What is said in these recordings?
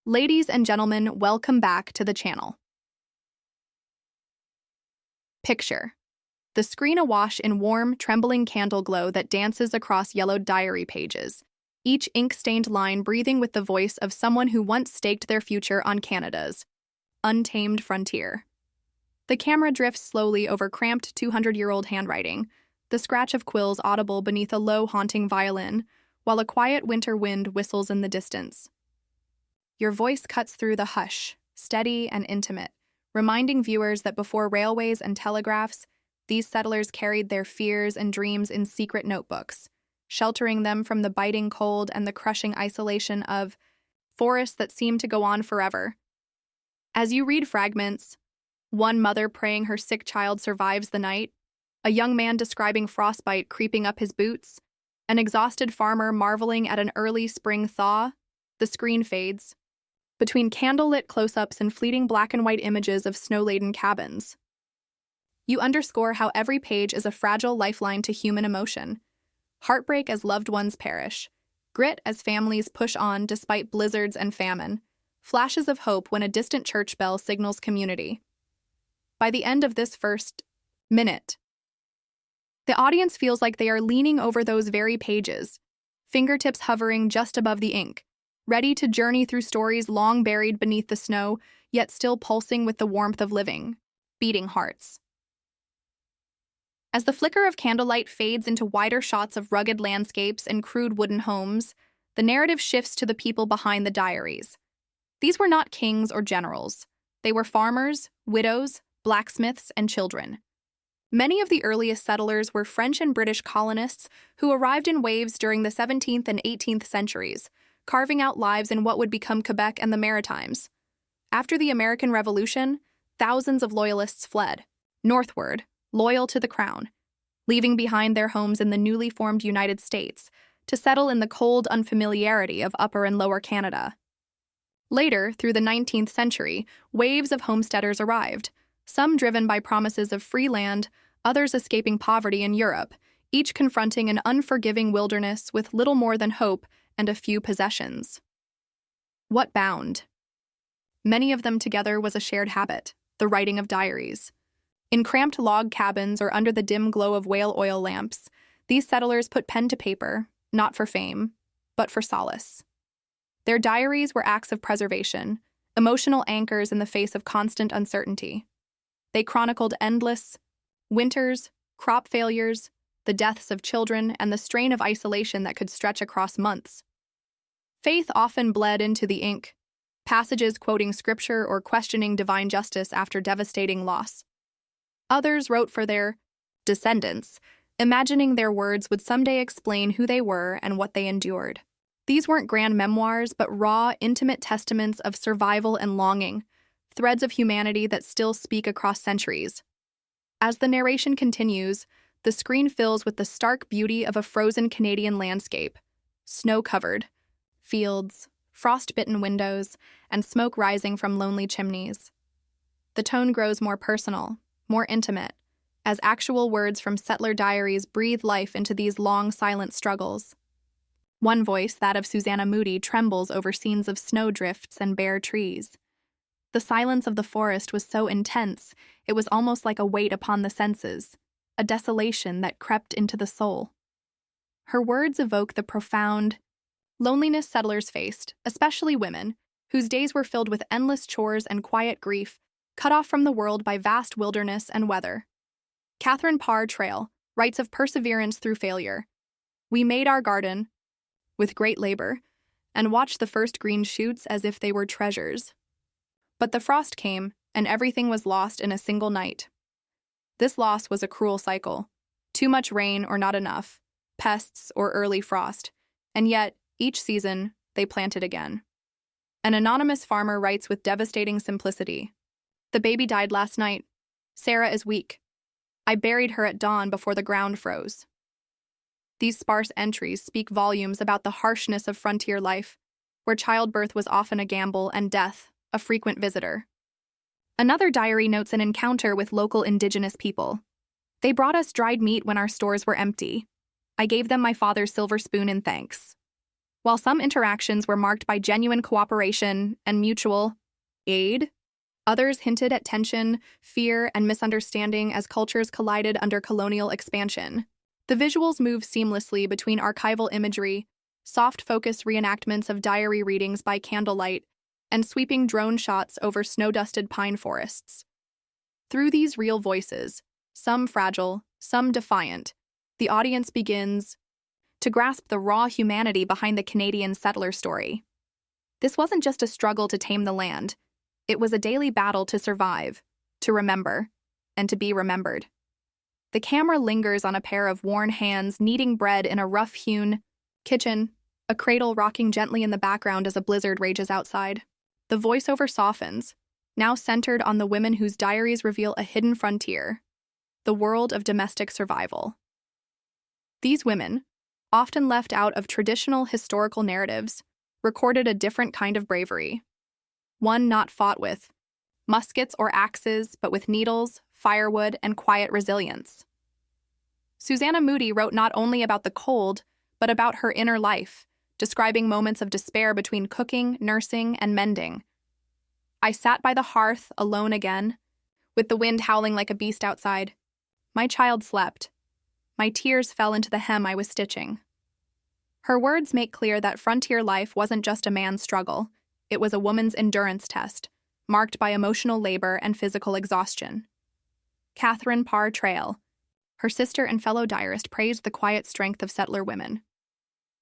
Ladies and gentlemen, welcome back to the channel. Picture the screen awash in warm, trembling candle glow that dances across yellowed diary pages, each ink-stained line breathing with the voice of someone who once staked their future on Canada's untamed frontier. The camera drifts slowly over cramped 200-year-old handwriting, the scratch of quills audible beneath a low, haunting violin, while a quiet winter wind whistles in the distance. Your voice cuts through the hush, steady and intimate, reminding viewers that before railways and telegraphs, these settlers carried their fears and dreams in secret notebooks, sheltering them from the biting cold and the crushing isolation of forests that seemed to go on forever. As you read fragments, one mother praying her sick child survives the night, a young man describing frostbite creeping up his boots, an exhausted farmer marveling at an early spring thaw, the screen fades. Between candlelit close-ups and fleeting black and white images of snow-laden cabins, you underscore how every page is a fragile lifeline to human emotion. Heartbreak as loved ones perish, grit as families push on despite blizzards and famine, flashes of hope when a distant church bell signals community. By the end of this first minute, the audience feels like they are leaning over those very pages, fingertips hovering just above the ink, ready to journey through stories long buried beneath the snow, yet still pulsing with the warmth of living, beating hearts. As the flicker of candlelight fades into wider shots of rugged landscapes and crude wooden homes, the narrative shifts to the people behind the diaries. These were not kings or generals. They were farmers, widows, blacksmiths, and children. Many of the earliest settlers were French and British colonists who arrived in waves during the 17th and 18th centuries, carving out lives in what would become Quebec and the Maritimes. After the American Revolution, thousands of loyalists fled northward, loyal to the crown, leaving behind their homes in the newly formed United States to settle in the cold unfamiliarity of Upper and Lower Canada. Later, through the 19th century, waves of homesteaders arrived, some driven by promises of free land, others escaping poverty in Europe, each confronting an unforgiving wilderness with little more than hope and a few possessions. What bound many of them together was a shared habit, the writing of diaries. In cramped log cabins or under the dim glow of whale oil lamps, these settlers put pen to paper, not for fame, but for solace. Their diaries were acts of preservation, emotional anchors in the face of constant uncertainty. They chronicled endless winters, crop failures, the deaths of children, and the strain of isolation that could stretch across months. Faith often bled into the ink, passages quoting scripture or questioning divine justice after devastating loss. Others wrote for their descendants, imagining their words would someday explain who they were and what they endured. These weren't grand memoirs, but raw, intimate testaments of survival and longing, threads of humanity that still speak across centuries. As the narration continues, the screen fills with the stark beauty of a frozen Canadian landscape, snow-covered, fields, frost-bitten windows, and smoke rising from lonely chimneys. The tone grows more personal, more intimate, as actual words from settler diaries breathe life into these long, silent struggles. One voice, that of Susanna Moody, trembles over scenes of snowdrifts and bare trees. The silence of the forest was so intense, it was almost like a weight upon the senses, a desolation that crept into the soul. Her words evoke the profound loneliness settlers faced, especially women, whose days were filled with endless chores and quiet grief, cut off from the world by vast wilderness and weather. Catherine Parr Trail writes of perseverance through failure. We made our garden with great labor and watched the first green shoots as if they were treasures. But the frost came, and everything was lost in a single night. This loss was a cruel cycle. Too much rain or not enough, pests or early frost, and yet, each season, they planted again. An anonymous farmer writes with devastating simplicity. The baby died last night. Sarah is weak. I buried her at dawn before the ground froze. These sparse entries speak volumes about the harshness of frontier life, where childbirth was often a gamble and death a frequent visitor. Another diary notes an encounter with local Indigenous people. They brought us dried meat when our stores were empty. I gave them my father's silver spoon in thanks. While some interactions were marked by genuine cooperation and mutual aid, others hinted at tension, fear, and misunderstanding as cultures collided under colonial expansion. The visuals move seamlessly between archival imagery, soft-focus reenactments of diary readings by candlelight, and sweeping drone shots over snow-dusted pine forests. Through these real voices, some fragile, some defiant, the audience begins to grasp the raw humanity behind the Canadian settler story. This wasn't just a struggle to tame the land. It was a daily battle to survive, to remember, and to be remembered. The camera lingers on a pair of worn hands kneading bread in a rough-hewn kitchen, a cradle rocking gently in the background as a blizzard rages outside. The voiceover softens, now centered on the women whose diaries reveal a hidden frontier, the world of domestic survival. These women, often left out of traditional historical narratives, recorded a different kind of bravery. One not fought with muskets or axes, but with needles, firewood, and quiet resilience. Susanna Moody wrote not only about the cold, but about her inner life, describing moments of despair between cooking, nursing, and mending. I sat by the hearth, alone again, with the wind howling like a beast outside. My child slept. My tears fell into the hem I was stitching. Her words make clear that frontier life wasn't just a man's struggle. It was a woman's endurance test, marked by emotional labor and physical exhaustion. Catherine Parr Trail, her sister and fellow diarist, praised the quiet strength of settler women.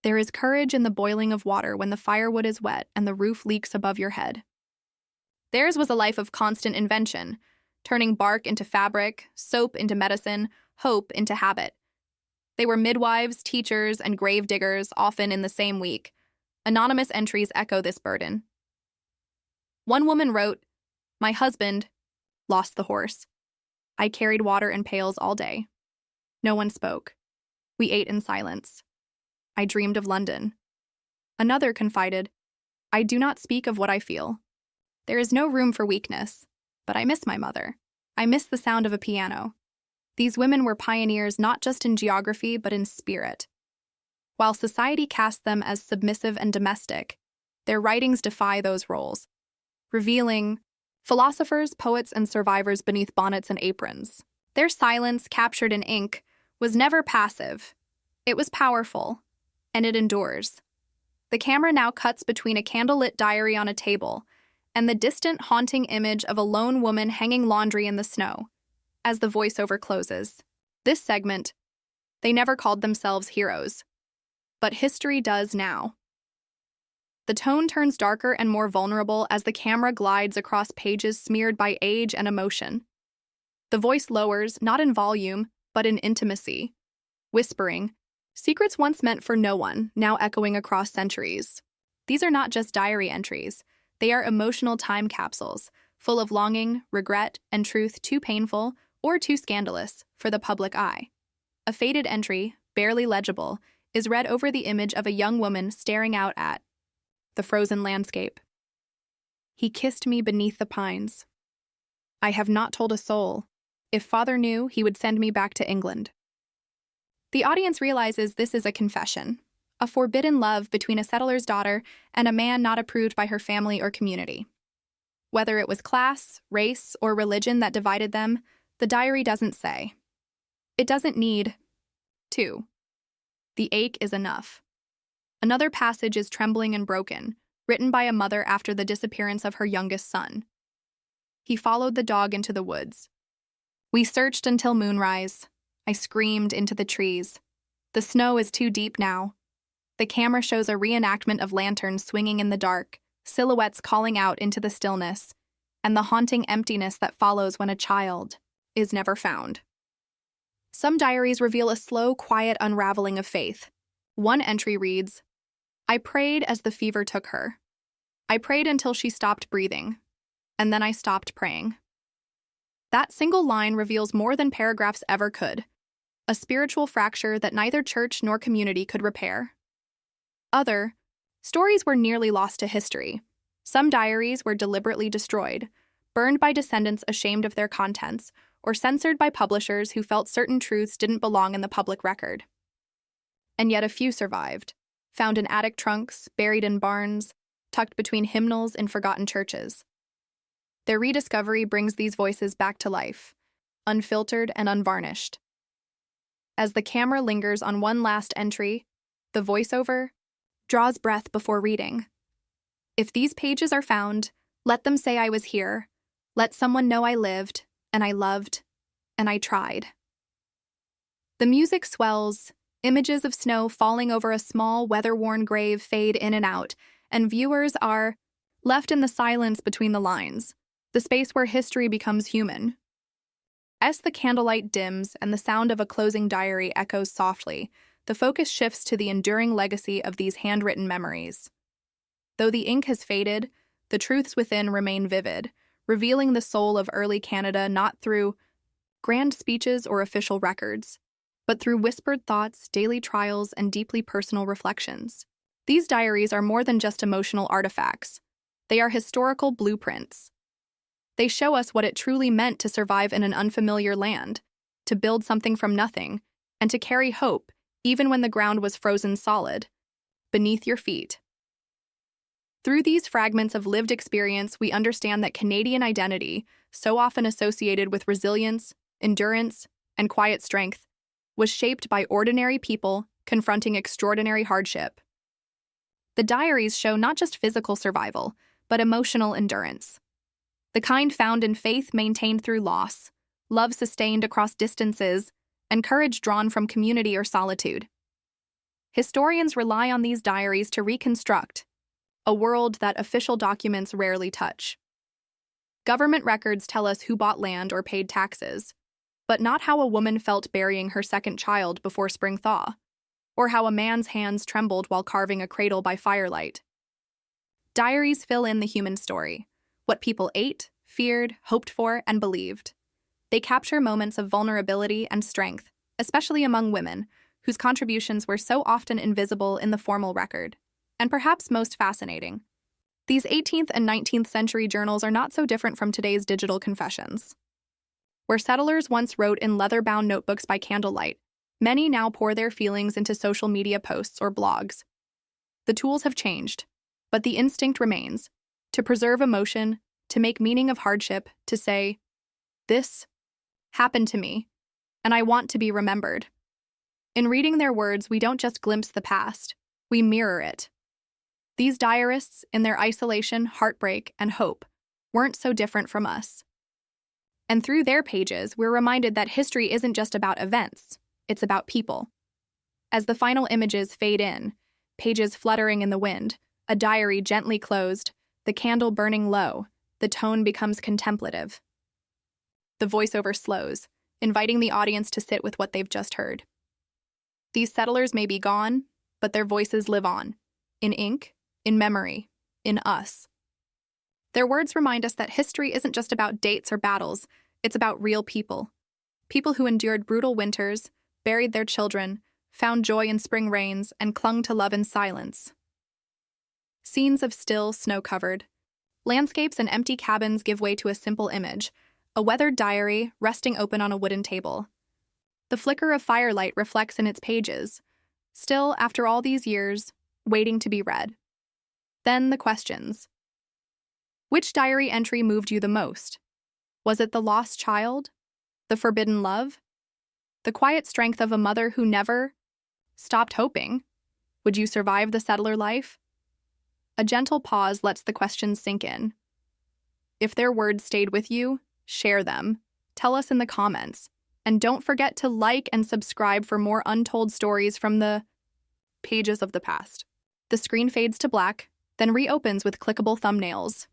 There is courage in the boiling of water when the firewood is wet and the roof leaks above your head. Theirs was a life of constant invention, turning bark into fabric, soap into medicine, hope into habit. They were midwives, teachers, and grave diggers, often in the same week. Anonymous entries echo this burden. One woman wrote, "My husband lost the horse. I carried water in pails all day. No one spoke. We ate in silence. I dreamed of London." Another confided, "I do not speak of what I feel. There is no room for weakness, but I miss my mother. I miss the sound of a piano." These women were pioneers not just in geography, but in spirit. While society cast them as submissive and domestic, their writings defy those roles, revealing philosophers, poets, and survivors beneath bonnets and aprons. Their silence, captured in ink, was never passive. It was powerful, and it endures. The camera now cuts between a candlelit diary on a table and the distant, haunting image of a lone woman hanging laundry in the snow. As the voiceover closes, this segment, they never called themselves heroes, but history does now. The tone turns darker and more vulnerable as the camera glides across pages smeared by age and emotion. The voice lowers, not in volume, but in intimacy, whispering, secrets once meant for no one, now echoing across centuries. These are not just diary entries. They are emotional time capsules, full of longing, regret, and truth too painful or too scandalous for the public eye. A faded entry, barely legible, is read over the image of a young woman staring out at the frozen landscape. "He kissed me beneath the pines. I have not told a soul. If father knew, he would send me back to England." The audience realizes this is a confession, a forbidden love between a settler's daughter and a man not approved by her family or community. Whether it was class, race, or religion that divided them, the diary doesn't say. It doesn't need to. The ache is enough. Another passage is trembling and broken, written by a mother after the disappearance of her youngest son. "He followed the dog into the woods. We searched until moonrise. I screamed into the trees. The snow is too deep now." The camera shows a reenactment of lanterns swinging in the dark, silhouettes calling out into the stillness, and the haunting emptiness that follows when a child is never found. Some diaries reveal a slow, quiet unraveling of faith. One entry reads, "I prayed as the fever took her. I prayed until she stopped breathing, and then I stopped praying." That single line reveals more than paragraphs ever could, a spiritual fracture that neither church nor community could repair. Other stories were nearly lost to history. Some diaries were deliberately destroyed, burned by descendants ashamed of their contents, or censored by publishers who felt certain truths didn't belong in the public record. And yet a few survived. found in attic trunks, buried in barns, tucked between hymnals in forgotten churches. Their rediscovery brings these voices back to life, unfiltered and unvarnished. As the camera lingers on one last entry, the voiceover draws breath before reading. If these pages are found, let them say I was here. Let someone know I lived, and I loved, and I tried. The music swells, images of snow falling over a small, weather-worn grave fade in and out, and viewers are left in the silence between the lines, the space where history becomes human. As the candlelight dims and the sound of a closing diary echoes softly, the focus shifts to the enduring legacy of these handwritten memories. Though the ink has faded, the truths within remain vivid, revealing the soul of early Canada not through grand speeches or official records, but through whispered thoughts, daily trials, and deeply personal reflections. These diaries are more than just emotional artifacts. They are historical blueprints. They show us what it truly meant to survive in an unfamiliar land, to build something from nothing, and to carry hope even when the ground was frozen solid beneath your feet. Through these fragments of lived experience, we understand that Canadian identity, so often associated with resilience, endurance, and quiet strength, was shaped by ordinary people confronting extraordinary hardship. The diaries show not just physical survival, but emotional endurance. The kind found in faith maintained through loss, love sustained across distances, and courage drawn from community or solitude. Historians rely on these diaries to reconstruct a world that official documents rarely touch. Government records tell us who bought land or paid taxes, but not how a woman felt burying her second child before spring thaw, or how a man's hands trembled while carving a cradle by firelight. Diaries fill in the human story, what people ate, feared, hoped for, and believed. They capture moments of vulnerability and strength, especially among women, whose contributions were so often invisible in the formal record. And perhaps most fascinating, these 18th and 19th century journals are not so different from today's digital confessions. Where settlers once wrote in leather-bound notebooks by candlelight, many now pour their feelings into social media posts or blogs. The tools have changed, but the instinct remains, to preserve emotion, to make meaning of hardship, to say, "This happened to me, and I want to be remembered." In reading their words, we don't just glimpse the past, we mirror it. These diarists, in their isolation, heartbreak, and hope, weren't so different from us. And through their pages, we're reminded that history isn't just about events, it's about people. As the final images fade in, pages fluttering in the wind, a diary gently closed, the candle burning low, the tone becomes contemplative. The voiceover slows, inviting the audience to sit with what they've just heard. These settlers may be gone, but their voices live on, in ink, in memory, in us. Their words remind us that history isn't just about dates or battles, it's about real people. People who endured brutal winters, buried their children, found joy in spring rains, and clung to love in silence. Scenes of still, snow-covered landscapes and empty cabins give way to a simple image, a weathered diary resting open on a wooden table. The flicker of firelight reflects in its pages, still, after all these years, waiting to be read. Then the questions. Which diary entry moved you the most? Was it the lost child? The forbidden love? The quiet strength of a mother who never stopped hoping? Would you survive the settler life? A gentle pause lets the questions sink in. If their words stayed with you, share them. Tell us in the comments. And don't forget to like and subscribe for more untold stories from the pages of the past. The screen fades to black, then reopens with clickable thumbnails.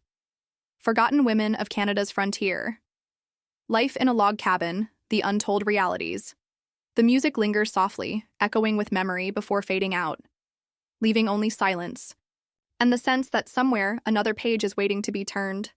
Forgotten Women of Canada's Frontier. Life in a Log Cabin, The Untold Realities. The music lingers softly, echoing with memory before fading out, leaving only silence, and the sense that somewhere another page is waiting to be turned.